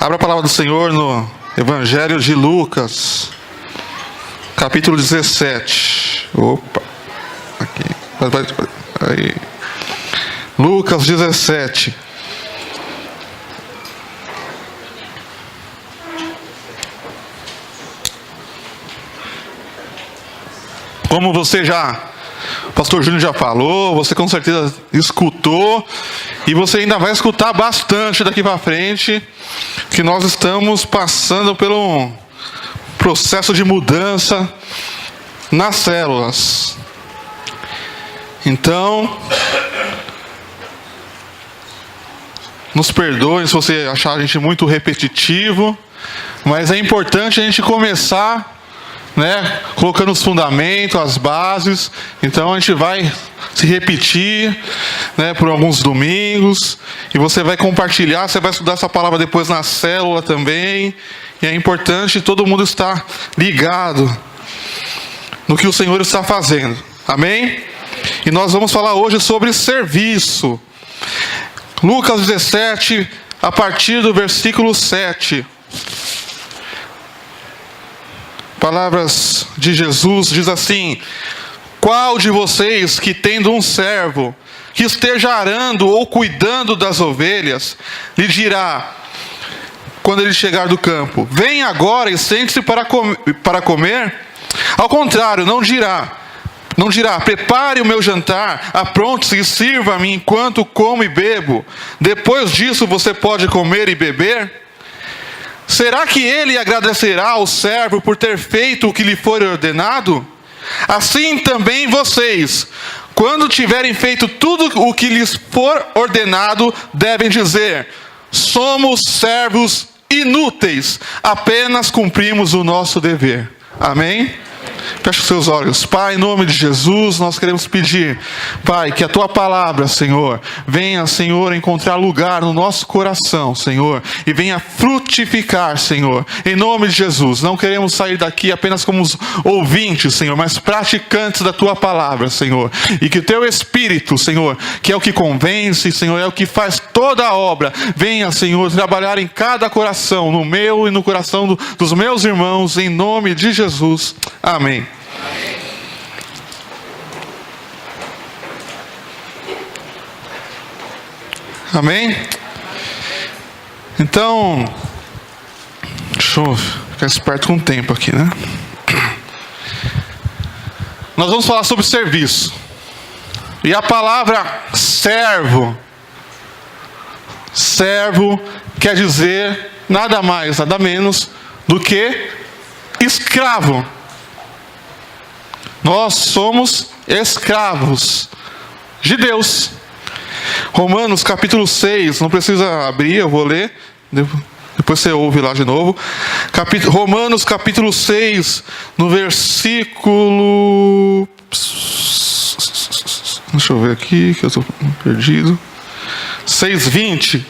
Abra a palavra do Senhor no Evangelho de Lucas, capítulo 17. Opa, aqui. Aí. Lucas 17. Como o pastor Júnior já falou, você com certeza escutou, e você ainda vai escutar bastante daqui para frente, que nós estamos passando por um processo de mudança nas células. Então, nos perdoem se você achar a gente muito repetitivo, mas é importante a gente começar, colocando os fundamentos, as bases. Então a gente vai se repetir, por alguns domingos, e você vai compartilhar, você vai estudar essa palavra depois na célula também. E é importante todo mundo estar ligado no que o Senhor está fazendo. Amém? E nós vamos falar hoje sobre serviço. Lucas 17, a partir do versículo 7. Palavras de Jesus diz assim: qual de vocês que tendo um servo que esteja arando ou cuidando das ovelhas, lhe dirá, quando ele chegar do campo, venha agora e sente-se para comer? Ao contrário, não dirá, prepare o meu jantar, apronte-se e sirva-me enquanto como e bebo. Depois disso você pode comer e beber? Será que ele agradecerá ao servo por ter feito o que lhe for ordenado? Assim também vocês, quando tiverem feito tudo o que lhes for ordenado, devem dizer: somos servos inúteis, apenas cumprimos o nosso dever. Amém? Feche os seus olhos. Pai, em nome de Jesus, nós queremos pedir, Pai, que a Tua palavra, Senhor, venha, Senhor, encontrar lugar no nosso coração, Senhor, e venha frutificar, Senhor, em nome de Jesus. Não queremos sair daqui apenas como os ouvintes, Senhor, mas praticantes da Tua palavra, Senhor, e que o Teu Espírito, Senhor, que é o que convence, Senhor, é o que faz toda a obra, venha, Senhor, trabalhar em cada coração, no meu e no coração dos meus irmãos, em nome de Jesus. Amém. Amém? Então, deixa eu ficar esperto com o tempo aqui, Nós vamos falar sobre serviço. E a palavra servo quer dizer nada mais, nada menos do que escravo. Nós somos escravos de Deus. Romanos capítulo 6, não precisa abrir, eu vou ler, depois você ouve lá de novo. Romanos capítulo 6, no versículo... Deixa eu ver aqui, que eu estou perdido. 6:20.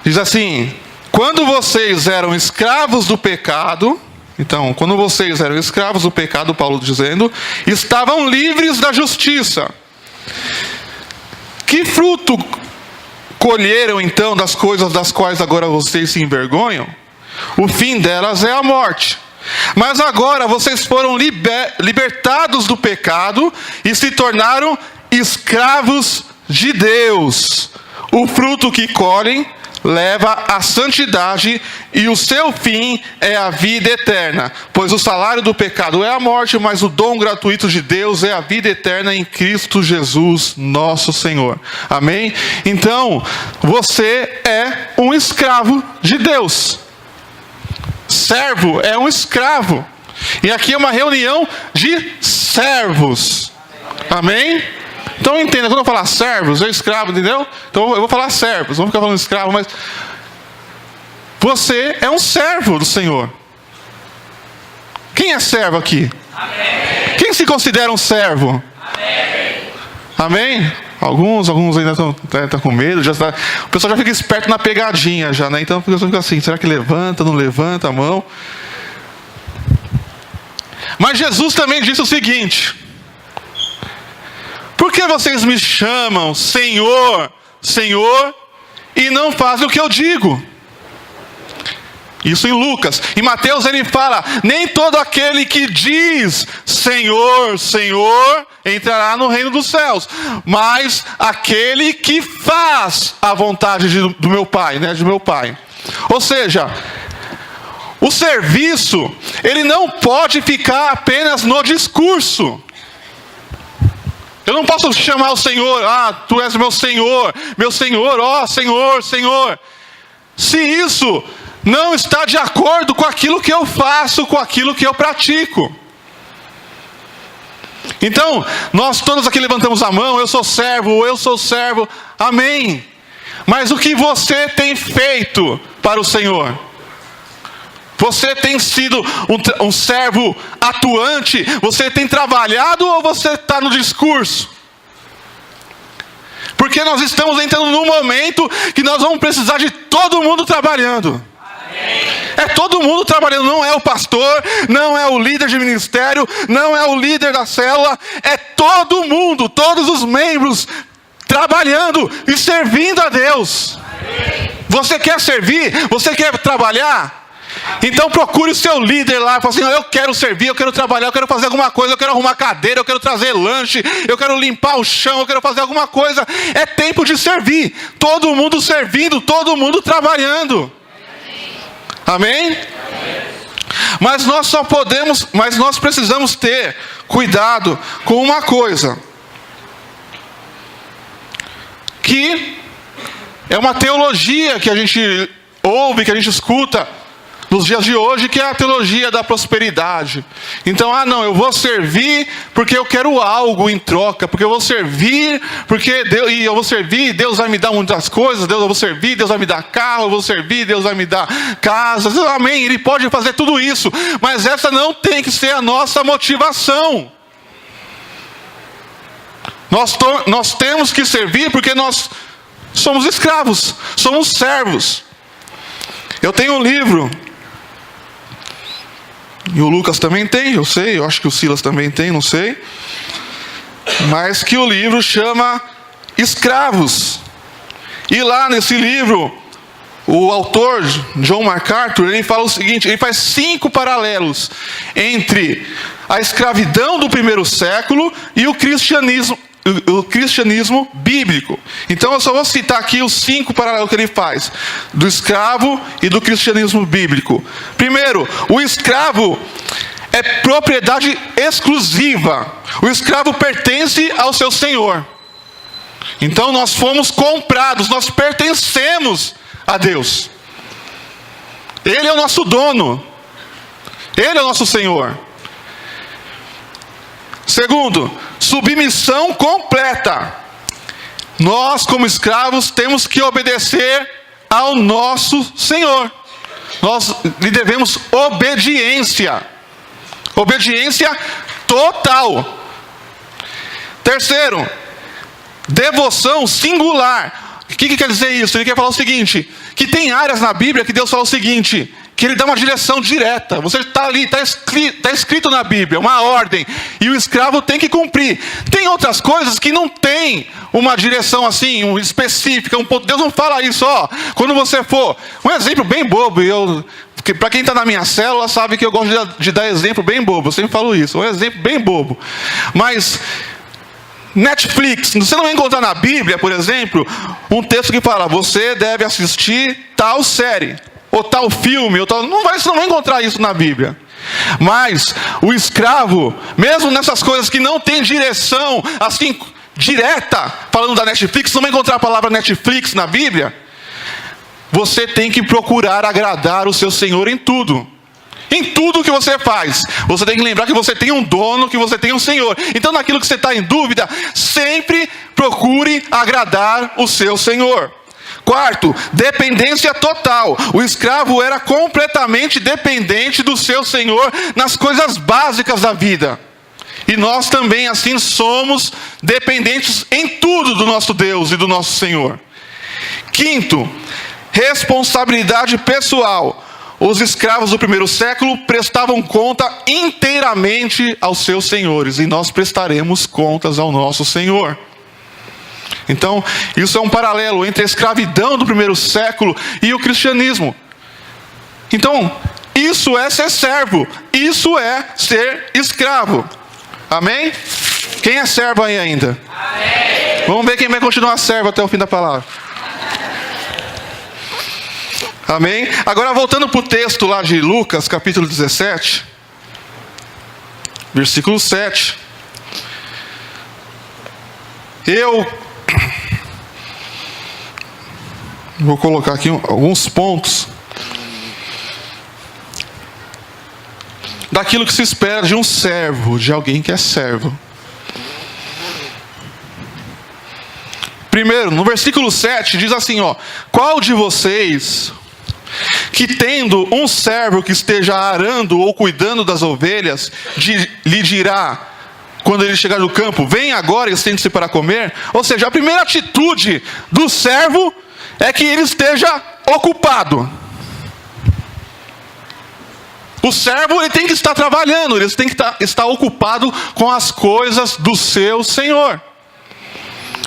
Diz assim: quando vocês eram escravos do pecado... Então, quando vocês eram escravos do pecado, Paulo dizendo, estavam livres da justiça. Que fruto colheram então das coisas das quais agora vocês se envergonham? O fim delas é a morte. Mas agora vocês foram libertados do pecado e se tornaram escravos de Deus. O fruto que colhem leva à santidade, e o seu fim é a vida eterna. Pois o salário do pecado é a morte, mas o dom gratuito de Deus é a vida eterna em Cristo Jesus, nosso Senhor. Amém? Então, você é um escravo de Deus. Servo é um escravo. E aqui é uma reunião de servos. Amém? Então entenda, quando eu falar servos, é escravo, entendeu? Então eu vou falar servos, vamos ficar falando escravo, mas você é um servo do Senhor. Quem é servo aqui? Amém. Quem se considera um servo? Amém. Amém? Alguns ainda estão com medo, o pessoal já fica esperto na pegadinha já, Então fica assim, será que levanta, não levanta a mão? Mas Jesus também disse o seguinte: por que vocês me chamam Senhor, Senhor, e não fazem o que eu digo? Isso em Lucas. Em Mateus ele fala: nem todo aquele que diz Senhor, Senhor, entrará no reino dos céus, mas aquele que faz a vontade do meu Pai, né, de meu Pai. Ou seja, o serviço, ele não pode ficar apenas no discurso. Eu não posso chamar o Senhor: tu és meu Senhor, ó Senhor, Senhor. Se isso não está de acordo com aquilo que eu faço, com aquilo que eu pratico. Então, nós todos aqui levantamos a mão: eu sou servo, amém. Mas o que você tem feito para o Senhor? Você tem sido um servo atuante? Você tem trabalhado ou você está no discurso? Porque nós estamos entrando num momento que nós vamos precisar de todo mundo trabalhando. É todo mundo trabalhando, não é o pastor, não é o líder de ministério, não é o líder da célula, é todo mundo, todos os membros trabalhando e servindo a Deus. Você quer servir? Você quer trabalhar? Então procure o seu líder lá, fala assim: eu quero servir, eu quero trabalhar, eu quero fazer alguma coisa, eu quero arrumar cadeira, eu quero trazer lanche, eu quero limpar o chão, eu quero fazer alguma coisa. É tempo de servir, todo mundo servindo, todo mundo trabalhando. Amém? Mas nós precisamos ter cuidado com uma coisa, que é uma teologia que a gente ouve, que a gente escuta nos dias de hoje, que é a teologia da prosperidade. Então, não, eu vou servir porque eu quero algo em troca, porque eu vou servir, Deus vai me dar muitas coisas, eu vou servir, Deus vai me dar carro, eu vou servir, Deus vai me dar casa, amém, Ele pode fazer tudo isso, mas essa não tem que ser a nossa motivação. Nós temos que servir porque nós somos escravos, somos servos. Eu tenho um livro, e o Lucas também tem, eu sei, eu acho que o Silas também tem, não sei. Mas que o livro chama Escravos. E lá nesse livro, o autor, John MacArthur, ele fala o seguinte: ele faz 5 paralelos entre a escravidão do primeiro século e o cristianismo bíblico. Então eu só vou citar aqui os 5 paralelos que ele faz do escravo e do cristianismo bíblico. Primeiro, o escravo é propriedade exclusiva. O escravo pertence ao seu senhor. Então nós fomos comprados, nós pertencemos a Deus. Ele é o nosso dono, Ele é o nosso Senhor. Segundo, submissão completa. Nós, como escravos, temos que obedecer ao nosso Senhor. Nós lhe devemos obediência. Obediência total. Terceiro, devoção singular. O que quer dizer isso? Ele quer falar o seguinte: que tem áreas na Bíblia que Deus fala o seguinte, que Ele dá uma direção direta. Você está ali, está escrito na Bíblia, uma ordem, e o escravo tem que cumprir. Tem outras coisas que não tem uma direção assim, específica, Deus não fala isso, quando você for. Um exemplo bem bobo, para quem está na minha célula sabe que eu gosto de dar exemplo bem bobo, eu sempre falo isso, um exemplo bem bobo. Mas Netflix, você não vai encontrar na Bíblia, por exemplo, um texto que fala: você deve assistir tal série, ou tal filme, ou tal. Você não vai encontrar isso na Bíblia. Mas o escravo, mesmo nessas coisas que não tem direção assim direta, falando da Netflix, não vai encontrar a palavra Netflix na Bíblia. Você tem que procurar agradar o seu Senhor em tudo. Em tudo que você faz, você tem que lembrar que você tem um dono, que você tem um Senhor. Então naquilo que você está em dúvida, sempre procure agradar o seu Senhor. Quarto, dependência total. O escravo era completamente dependente do seu Senhor nas coisas básicas da vida. E nós também assim somos dependentes em tudo do nosso Deus e do nosso Senhor. Quinto, responsabilidade pessoal. Os escravos do primeiro século prestavam conta inteiramente aos seus senhores, e nós prestaremos contas ao nosso Senhor. Então, isso é um paralelo entre a escravidão do primeiro século e o cristianismo. Então, isso é ser servo, isso é ser escravo. Amém? Quem é servo aí ainda? Amém. Vamos ver quem vai continuar servo até o fim da palavra. Amém? Agora voltando para o texto lá de Lucas, capítulo 17, versículo 7. Eu vou colocar aqui alguns pontos daquilo que se espera de um servo, de alguém que é servo. Primeiro, no versículo 7 diz assim, qual de vocês que tendo um servo que esteja arando ou cuidando das ovelhas, lhe dirá, quando ele chegar no campo, vem agora e sente-se para comer? Ou seja, a primeira atitude do servo é que ele esteja ocupado. O servo ele tem que estar trabalhando, ele tem que estar ocupado com as coisas do seu Senhor.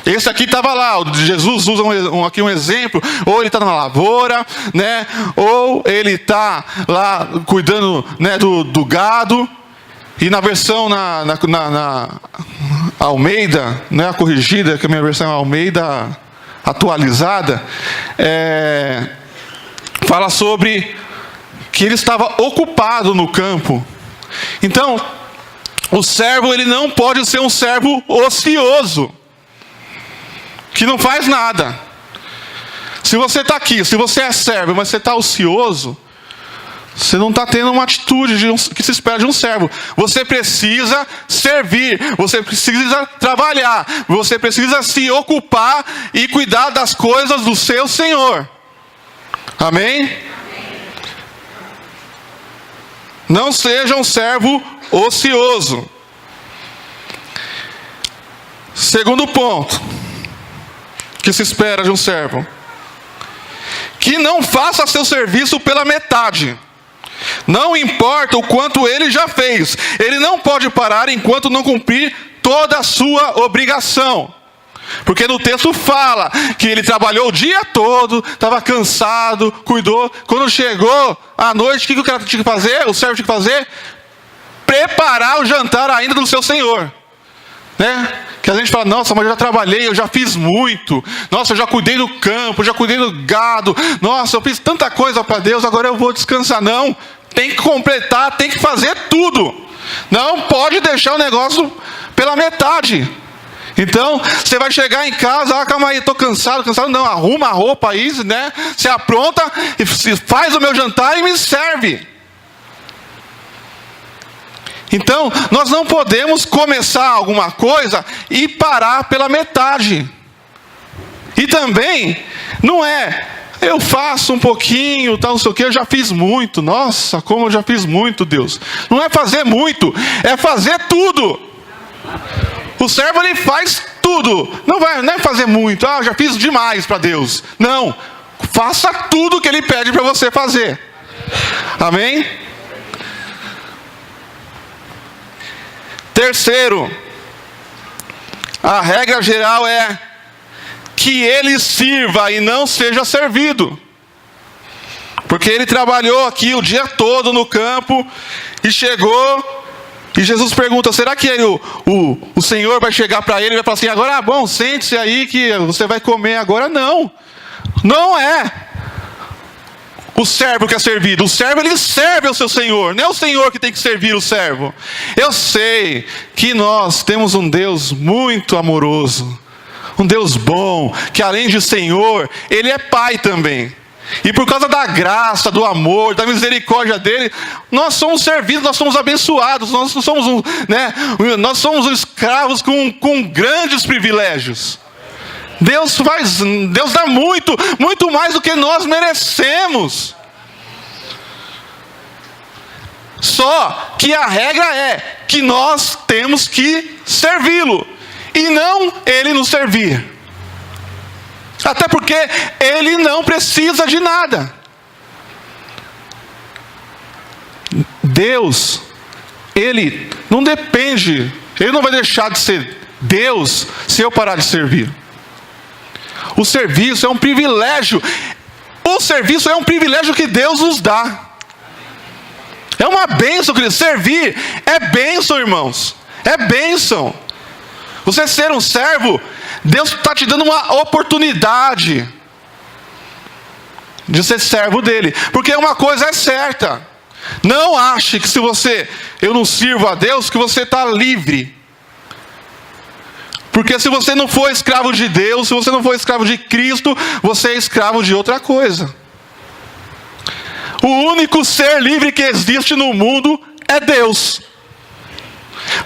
Esse aqui estava lá, Jesus usa aqui um exemplo, ou ele está na lavoura, né? Ou ele está lá cuidando, né, do gado. E na versão na Almeida, né, a corrigida, que a minha versão é Almeida atualizada, fala sobre que ele estava ocupado no campo. Então, o servo ele não pode ser um servo ocioso, que não faz nada. Se você está aqui, se você é servo, mas você está ocioso, você não está tendo uma atitude que se espera de um servo. Você precisa servir, você precisa trabalhar, você precisa se ocupar e cuidar das coisas do seu Senhor. Amém? Não seja um servo ocioso. Segundo ponto que se espera de um servo: que não faça seu serviço pela metade. Não importa o quanto ele já fez, ele não pode parar enquanto não cumprir toda a sua obrigação. Porque no texto fala que ele trabalhou o dia todo, estava cansado, cuidou. Quando chegou à noite, o que o cara tinha que fazer? O servo tinha que fazer? Preparar o jantar ainda do seu senhor, né? Que a gente fala, nossa, mas eu já trabalhei, eu já fiz muito. Nossa, eu já cuidei do campo, já cuidei do gado. Nossa, eu fiz tanta coisa para Deus, agora eu vou descansar. Não, tem que completar, tem que fazer tudo. Não pode deixar o negócio pela metade. Então, você vai chegar em casa, calma aí, estou cansado. Não, arruma a roupa aí, né? Se apronta, faz o meu jantar e me serve. Então, nós não podemos começar alguma coisa e parar pela metade. E também, não é, eu faço um pouquinho, tal, não sei o que, eu já fiz muito. Nossa, como eu já fiz muito, Deus. Não é fazer muito, é fazer tudo. O servo, ele faz tudo. Não é fazer muito, eu já fiz demais para Deus. Não, faça tudo que Ele pede para você fazer. Amém? Terceiro, a regra geral é que ele sirva e não seja servido. Porque ele trabalhou aqui o dia todo no campo e chegou, e Jesus pergunta, será que o Senhor vai chegar para ele e vai falar assim, agora bom, sente-se aí que você vai comer agora? Não, não é o servo que é servido. O servo, ele serve ao seu Senhor. Não é o Senhor que tem que servir o servo. Eu sei que nós temos um Deus muito amoroso, um Deus bom, que além de Senhor, Ele é Pai também. E por causa da graça, do amor, da misericórdia dEle, nós somos servidos, nós somos abençoados, nós não somos nós somos escravos com grandes privilégios. Deus dá muito, muito mais do que nós merecemos. Só que a regra é que nós temos que servi-lo e não ele nos servir. Até porque ele não precisa de nada. Deus, ele não depende, ele não vai deixar de ser Deus se eu parar de servir. O serviço é um privilégio. O serviço é um privilégio que Deus nos dá. É uma bênção, querido. Servir é bênção, irmãos. É bênção. Você ser um servo, Deus está te dando uma oportunidade de ser servo dele. Porque uma coisa é certa. Não ache que se eu não sirvo a Deus, que você está livre. Porque se você não for escravo de Deus, se você não for escravo de Cristo, você é escravo de outra coisa. O único ser livre que existe no mundo é Deus.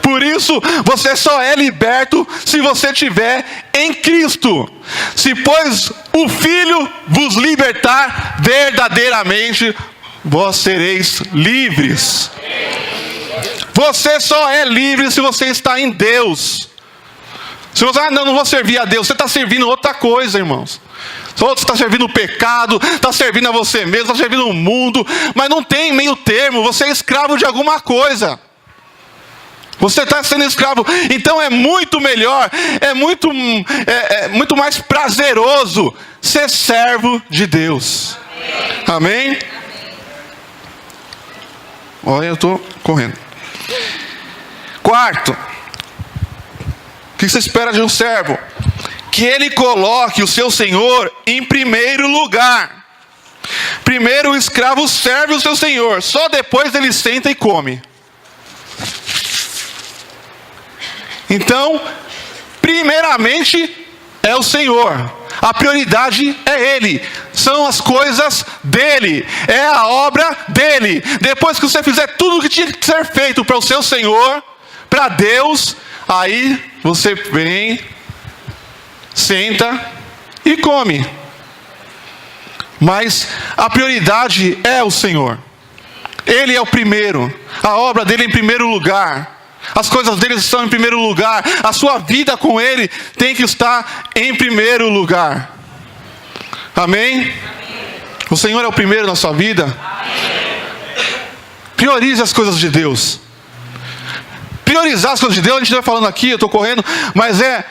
Por isso, você só é liberto se você estiver em Cristo. Se, pois, o Filho vos libertar, verdadeiramente, vós sereis livres. Você só é livre se você está em Deus. Se você, não vou servir a Deus, você está servindo outra coisa, irmãos. Você está servindo o pecado, está servindo a você mesmo, está servindo o mundo, mas não tem meio termo, você é escravo de alguma coisa. Você está sendo escravo, então é muito melhor, é muito mais prazeroso ser servo de Deus. Amém? Olha, eu estou correndo. Quarto, o que você espera de um servo? Que ele coloque o seu senhor em primeiro lugar. Primeiro o escravo serve o seu senhor, só depois ele senta e come. Então, primeiramente é o Senhor. A prioridade é Ele. São as coisas dEle. É a obra dEle. Depois que você fizer tudo o que tinha que ser feito para o seu Senhor, para Deus, aí você vem, senta e come. Mas a prioridade é o Senhor. Ele é o primeiro. A obra dEle é em primeiro lugar. As coisas dele estão em primeiro lugar. A sua vida com ele tem que estar em primeiro lugar. Amém? Amém. O Senhor é o primeiro na sua vida? Amém. Priorize as coisas de Deus. Priorizar as coisas de Deus, a gente vai falando aqui, eu estou correndo, mas é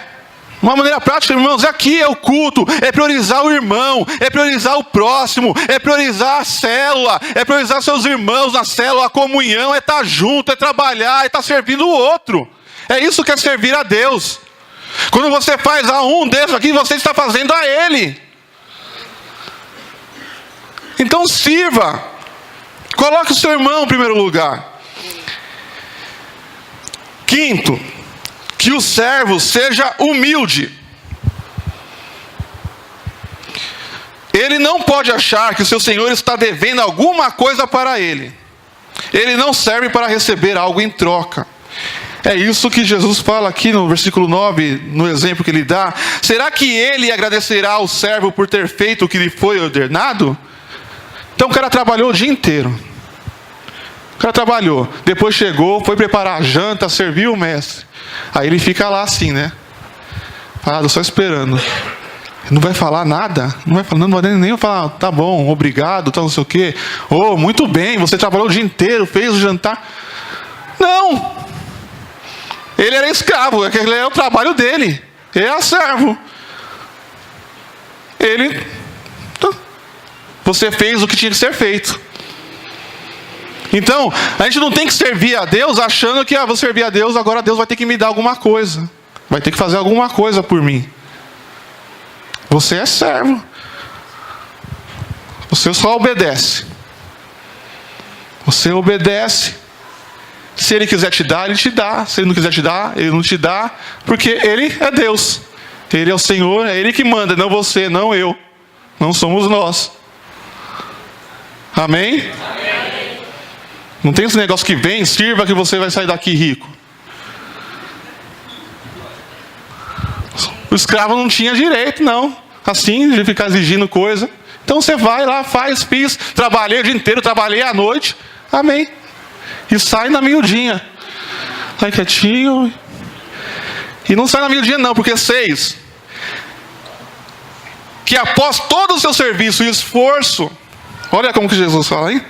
uma maneira prática, irmãos. Aqui é o culto, é priorizar o irmão, é priorizar o próximo, é priorizar a célula, é priorizar seus irmãos na célula, a comunhão, é estar junto, é trabalhar, é estar servindo o outro. É isso que é servir a Deus. Quando você faz a um desses aqui, você está fazendo a Ele. Então sirva, coloque o seu irmão em primeiro lugar. Quinto, que o servo seja humilde. Ele não pode achar que o seu senhor está devendo alguma coisa para ele. Ele não serve para receber algo em troca. É isso que Jesus fala aqui no versículo 9, no exemplo que ele dá. Será que ele agradecerá ao servo por ter feito o que lhe foi ordenado? Então o cara trabalhou o dia inteiro. O cara trabalhou, depois chegou, foi preparar a janta, serviu o mestre. Aí ele fica lá assim, né? Parado, só esperando. Não vai falar nada? Não vai nem falar, tá bom, obrigado, tá não sei o quê. Oh, muito bem, você trabalhou o dia inteiro, fez o jantar. Não! Ele era escravo, aquele é o trabalho dele. Ele é servo. Você fez o que tinha que ser feito. Então, a gente não tem que servir a Deus achando que vou servir a Deus, agora Deus vai ter que me dar alguma coisa. Vai ter que fazer alguma coisa por mim. Você é servo. Você só obedece. Você obedece. Se Ele quiser te dar, Ele te dá. Se Ele não quiser te dar, Ele não te dá. Porque Ele é Deus. Ele é o Senhor, é Ele que manda, não você, não eu. Não somos nós. Amém? Amém. Não tem esse negócio que vem, sirva que você vai sair daqui rico. O escravo não tinha direito, não. Assim, de ficar exigindo coisa. Então você vai lá, fiz, trabalhei o dia inteiro, trabalhei à noite. Amém. E sai na miudinha. Sai quietinho. E não sai na miudinha não, porque 6. Que após todo o seu serviço e esforço, olha como que Jesus fala aí.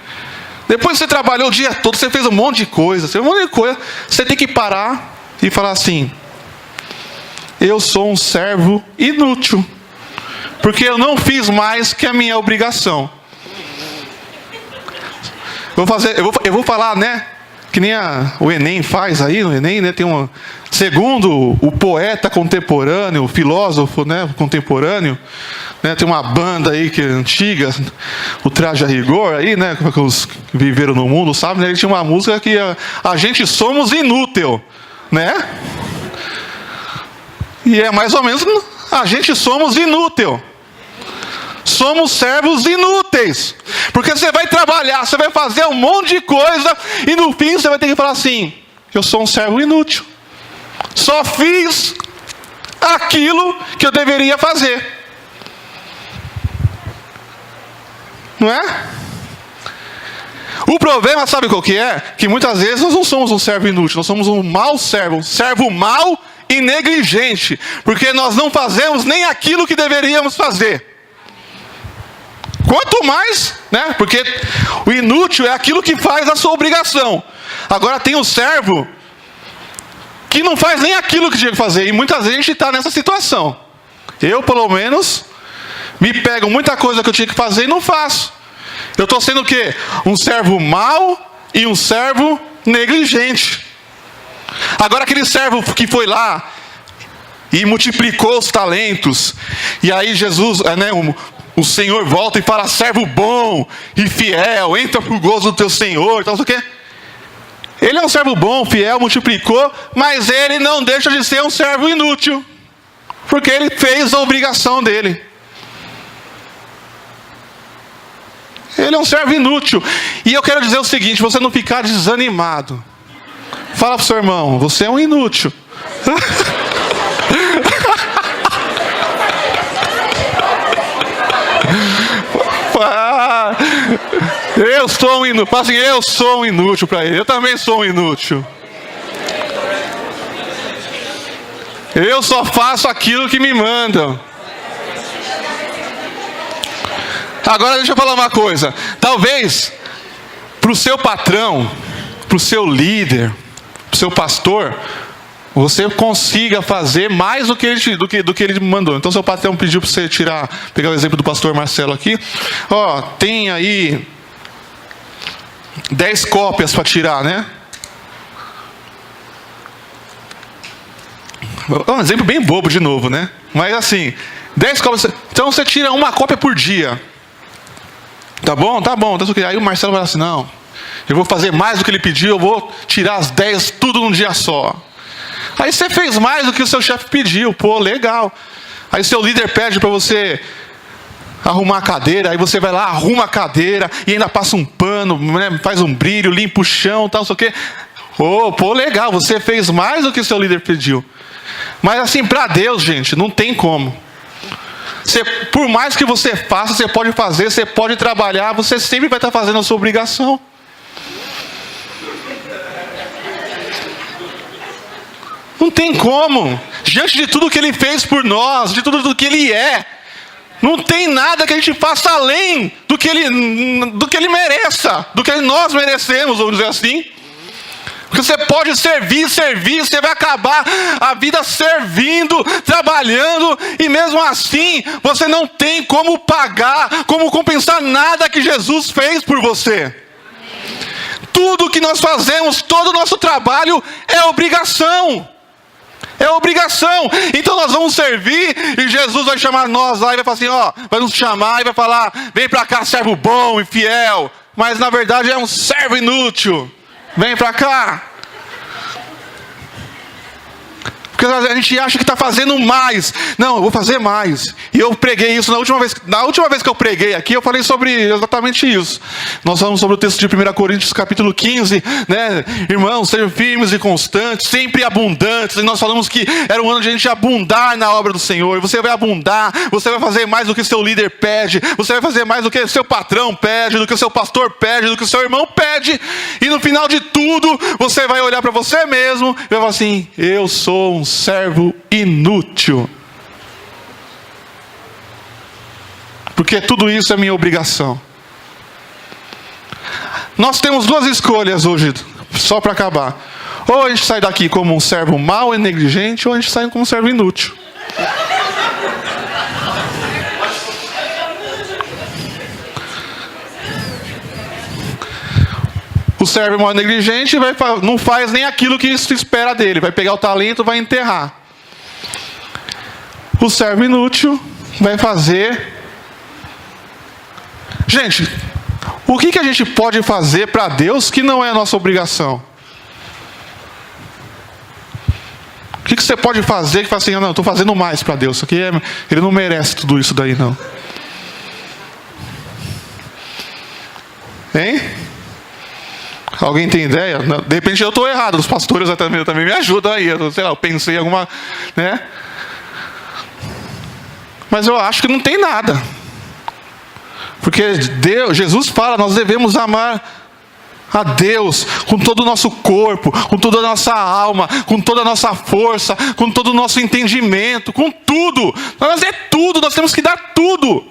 Depois que você trabalhou o dia todo, você fez um monte de coisa, você tem que parar e falar assim: eu sou um servo inútil, porque eu não fiz mais que a minha obrigação. Eu vou falar, né? Que nem o Enem faz aí, no Enem, né? Tem segundo o poeta contemporâneo, o filósofo, né? Contemporâneo, né? Tem uma banda aí que é antiga, o Traje a Rigor aí, né? Que os que viveram no mundo, sabe? Né? Ele tinha uma música que a gente somos inútil, né? E é mais ou menos, a gente somos inútil. Somos servos inúteis. Porque você vai trabalhar, você vai fazer um monte de coisa e no fim você vai ter que falar assim: eu sou um servo inútil. Só fiz aquilo que eu deveria fazer. Não é? O problema, sabe qual que é? Que muitas vezes nós não somos um servo inútil, nós somos um mau servo, um servo mau e negligente, porque nós não fazemos nem aquilo que deveríamos fazer. Quanto mais, né? Porque o inútil é aquilo que faz a sua obrigação. Agora tem o servo que não faz nem aquilo que tinha que fazer. E muitas vezes a gente está nessa situação. Eu, pelo menos, me pego muita coisa que eu tinha que fazer e não faço. Eu estou sendo o quê? Um servo mau e um servo negligente. Agora aquele servo que foi lá e multiplicou os talentos. E aí Jesus, né? O Senhor volta e fala: servo bom e fiel, entra para o gozo do teu Senhor, então, o quê? Ele é um servo bom, fiel, multiplicou, mas ele não deixa de ser um servo inútil, porque ele fez a obrigação dele. Ele é um servo inútil. E eu quero dizer o seguinte: você não ficar desanimado. Fala para o seu irmão: você é um inútil. Eu sou um inútil. Fala assim: eu sou um inútil para ele. Eu também sou um inútil. Eu só faço aquilo que me mandam. Agora deixa eu falar uma coisa. Talvez para o seu patrão, para o seu líder, para o seu pastor, você consiga fazer mais do que ele mandou. Então, seu patrão pediu para você pegar o exemplo do pastor Marcelo aqui. Ó, tem aí 10 cópias para tirar, né? Um exemplo bem bobo de novo, né? Mas assim, 10 cópias. Então você tira uma cópia por dia. Tá bom, tá bom. Aí o Marcelo vai assim: não, eu vou fazer mais do que ele pediu, eu vou tirar as 10 tudo num dia só. Aí você fez mais do que o seu chefe pediu, pô, legal. Aí seu líder pede para você arrumar a cadeira, aí você vai lá, arruma a cadeira e ainda passa um pano, né, faz um brilho, limpa o chão, tal, não sei o quê. Pô, legal, você fez mais do que o seu líder pediu. Mas assim, para Deus, gente, não tem como. Por mais que você faça, você pode fazer, você pode trabalhar, você sempre vai estar fazendo a sua obrigação. Não tem como. Diante de tudo que Ele fez por nós, de tudo que Ele é, não tem nada que a gente faça além do que Ele mereça, do que nós merecemos, vamos dizer assim. Porque você pode servir, você vai acabar a vida servindo, trabalhando, e mesmo assim, você não tem como pagar, como compensar nada que Jesus fez por você. Tudo que nós fazemos, todo o nosso trabalho é obrigação. É obrigação. Então nós vamos servir e Jesus vai chamar nós lá e vai falar assim, ó, vai nos chamar e vai falar: vem para cá, servo bom e fiel. Mas na verdade é um servo inútil. Vem para cá. Porque a gente acha que está fazendo mais. Não, eu vou fazer mais. E eu preguei isso na última vez que eu preguei aqui, eu falei sobre exatamente isso. Nós falamos sobre o texto de 1 Coríntios capítulo 15, né? Irmãos, sejam firmes e constantes, sempre abundantes. E nós falamos que era um ano de a gente abundar na obra do Senhor. Você vai abundar, você vai fazer mais do que o seu líder pede, você vai fazer mais do que o seu patrão pede, do que o seu pastor pede, do que o seu irmão pede. E no final de tudo, você vai olhar para você mesmo e vai falar assim: eu sou um servo inútil. Porque tudo isso é minha obrigação. Nós temos duas escolhas hoje, só para acabar. Ou a gente sai daqui como um servo mau e negligente, ou a gente sai como um servo inútil. servo mal negligente não faz nem aquilo que se espera dele. Vai pegar o talento, vai enterrar. O servo inútil vai fazer... Gente, o que a gente pode fazer para Deus que não é a nossa obrigação? O que você pode fazer que fala assim, não, eu estou fazendo mais para Deus. Isso aqui ele não merece tudo isso daí, não. Hein? Alguém tem ideia? De repente eu estou errado. Os pastores também me ajudam aí. Eu pensei em alguma... né? Mas eu acho que não tem nada. Porque Jesus fala, nós devemos amar a Deus com todo o nosso corpo, com toda a nossa alma, com toda a nossa força, com todo o nosso entendimento, com tudo. Nós é tudo, nós temos que dar tudo.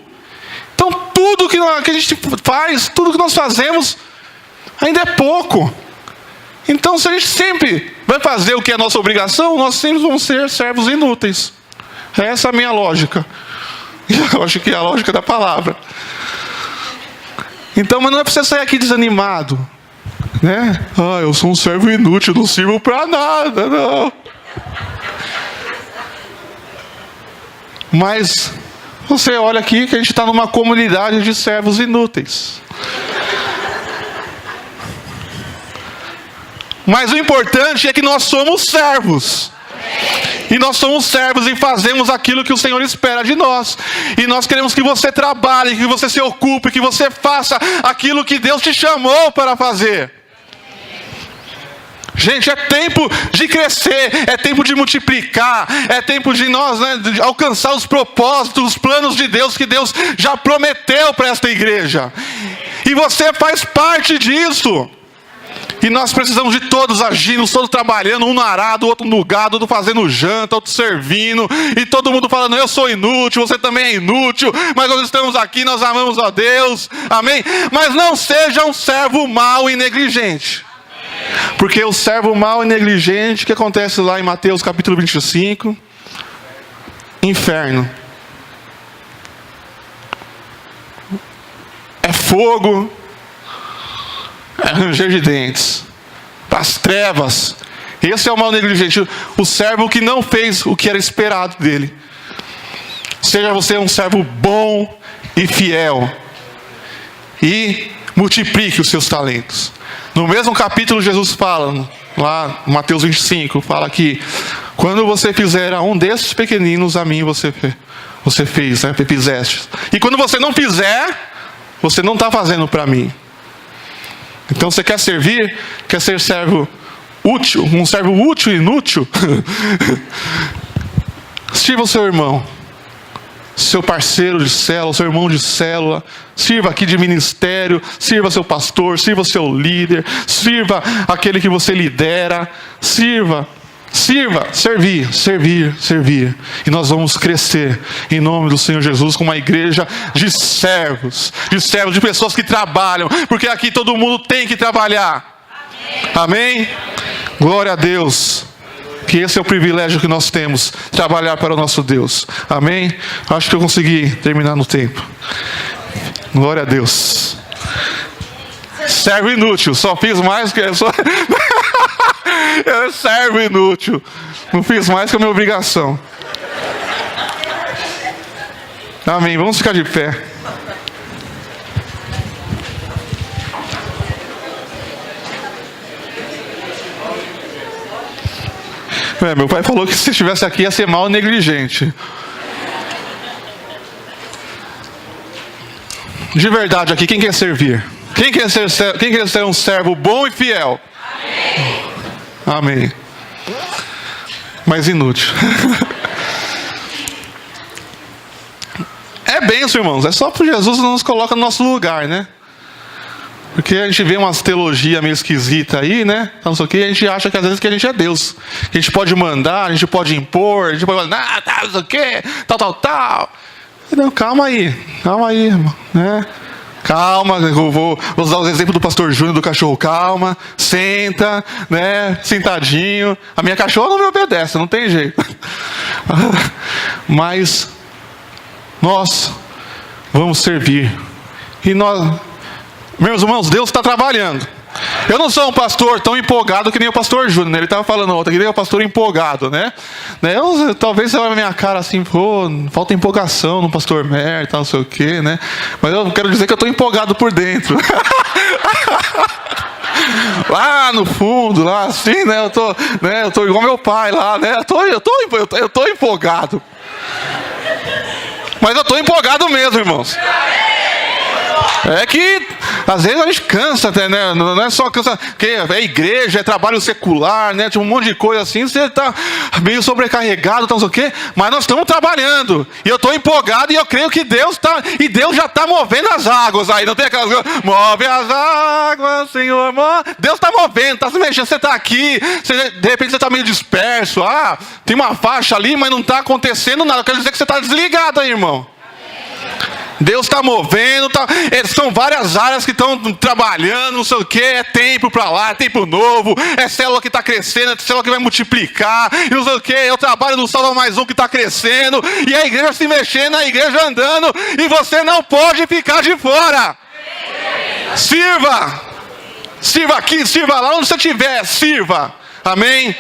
Então tudo que a gente faz, tudo que nós fazemos, ainda é pouco. Então se a gente sempre vai fazer o que é nossa obrigação, nós sempre vamos ser servos inúteis. Essa é a minha lógica. Eu acho que é a lógica da palavra. Então, mas não é para você sair aqui desanimado, né? Eu sou um servo inútil, não sirvo para nada, não. Mas você olha aqui que a gente está numa comunidade de servos inúteis. Mas o importante é que nós somos servos. E nós somos servos e fazemos aquilo que o Senhor espera de nós. E nós queremos que você trabalhe, que você se ocupe, que você faça aquilo que Deus te chamou para fazer. Gente, é tempo de crescer, é tempo de multiplicar, é tempo de nós, de alcançar os propósitos, os planos de Deus que Deus já prometeu para esta igreja. E você faz parte disso. E nós precisamos de todos agindo, todos trabalhando, um no arado, outro no gado, outro fazendo janta, outro servindo, e todo mundo falando, eu sou inútil, você também é inútil, mas nós estamos aqui, nós amamos a Deus, amém? Mas não seja um servo mau e negligente. Porque o servo mau e negligente, que acontece lá em Mateus capítulo 25, inferno. É fogo, é ranger de dentes, das trevas. Esse é o mal negligente, o servo que não fez o que era esperado dele. Seja você um servo bom e fiel, e multiplique os seus talentos. No mesmo capítulo Jesus fala, lá em Mateus 25, fala que quando você fizer a um desses pequeninos, a mim você fez, né? Fizeste. E quando você não fizer, você não está fazendo para mim. Então você quer servir, quer ser servo útil, um servo útil e inútil? Sirva o seu irmão, seu parceiro de célula, seu irmão de célula, sirva aqui de ministério, sirva seu pastor, sirva seu líder, sirva aquele que você lidera, sirva, servir. E nós vamos crescer em nome do Senhor Jesus com uma igreja de servos, de pessoas que trabalham, porque aqui todo mundo tem que trabalhar. Amém? Glória a Deus. Que esse é o privilégio que nós temos, trabalhar para o nosso Deus. Amém? Acho que eu consegui terminar no tempo. Glória a Deus. Servo inútil, só fiz mais que eu servo inútil, não fiz mais que a minha obrigação. Amém, vamos ficar de pé. Meu pai falou que se estivesse aqui ia ser mal negligente. De verdade aqui, quem quer servir? Quem quer ser um servo bom e fiel? Amém. Mas inútil. É bênção, irmãos. É só porque Jesus não nos coloca no nosso lugar, né? Porque a gente vê umas teologias meio esquisitas aí, né? Não sei o que, a gente acha que às vezes que a gente é Deus. Que a gente pode mandar, a gente pode impor, a gente pode falar, não sei o que, tal. Não, calma aí, irmão, né? Calma, eu vou usar o exemplo do pastor Júnior do cachorro. Calma, senta, né? Sentadinho. A minha cachorra não me obedece, não tem jeito. Mas nós vamos servir. E nós, meus irmãos, Deus está trabalhando. Eu não sou um pastor tão empolgado que nem o pastor Júnior, né? Ele estava falando ontem, que nem o pastor empolgado, né? Talvez você olhe na minha cara assim, pô, falta empolgação no pastor Mer, tal, não sei o quê, né? Mas eu quero dizer que eu estou empolgado por dentro. Lá no fundo, lá assim, né? Eu tô igual meu pai lá, né? Eu tô empolgado. Mas eu tô empolgado mesmo, irmãos. É que às vezes a gente cansa até, né? Não é só cansa, porque é igreja, é trabalho secular, né? Tipo um monte de coisa assim, você tá meio sobrecarregado, não sei o quê, mas nós estamos trabalhando. E eu estou empolgado e eu creio que Deus já está movendo as águas aí. Não tem aquelas coisas, move as águas, Senhor, Deus está movendo, está se mexendo, você está aqui, de repente você está meio disperso, tem uma faixa ali, mas não está acontecendo nada. Quer dizer que você está desligado aí, irmão. Deus está movendo, são várias áreas que estão trabalhando, não sei o que, é tempo para lá, é tempo novo, é célula que está crescendo, é célula que vai multiplicar, e não sei o que, é o trabalho do Salva Mais Um que está crescendo, e a igreja se mexendo, a igreja andando, e você não pode ficar de fora. Sirva aqui, sirva lá, onde você estiver, sirva, amém?